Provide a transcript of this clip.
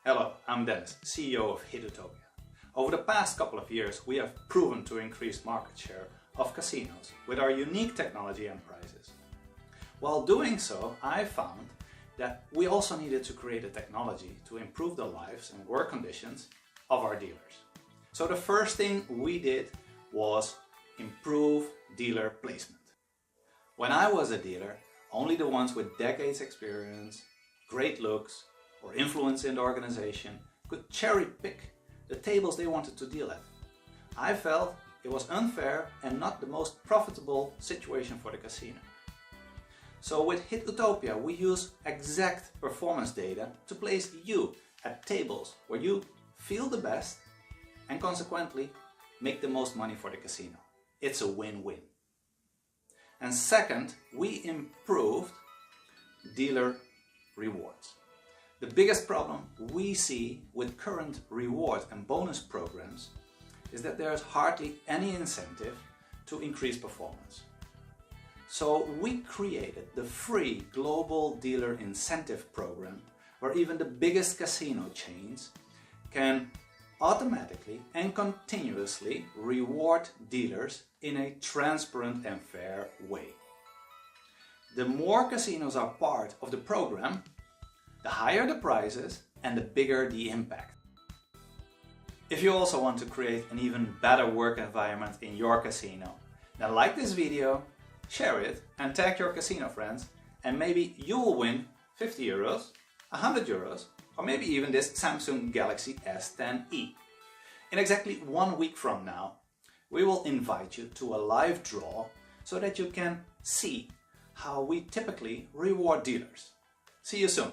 Hello, I'm Dennis, CEO of Hit Utopia. Over the past couple of years, we have proven to increase market share of casinos with our unique technology and prices. While doing so, I found that we also needed to create a technology to improve the lives and work conditions of our dealers. So the first thing we did was improve dealer placement. When I was a dealer, only the ones with decades experience, great looks, or influence in the organization could cherry pick the tables they wanted to deal at. I felt it was unfair and not the most profitable situation for the casino. So with Hit Utopia, we use exact performance data to place you at tables where you feel the best and consequently make the most money for the casino. It's a win-win. And second, we improved dealer rewards. The biggest problem we see with current reward and bonus programs is that there is hardly any incentive to increase performance. So we created the free global dealer incentive program where even the biggest casino chains can automatically and continuously reward dealers in a transparent and fair way. The more casinos are part of the program, the higher the prizes and the bigger the impact. If you also want to create an even better work environment in your casino, then like this video, share it and tag your casino friends, and maybe you will win 50 euros, 100 euros, or maybe even this Samsung Galaxy S10e. In exactly 1 week from now, we will invite you to a live draw so that you can see how we typically reward dealers. See you soon!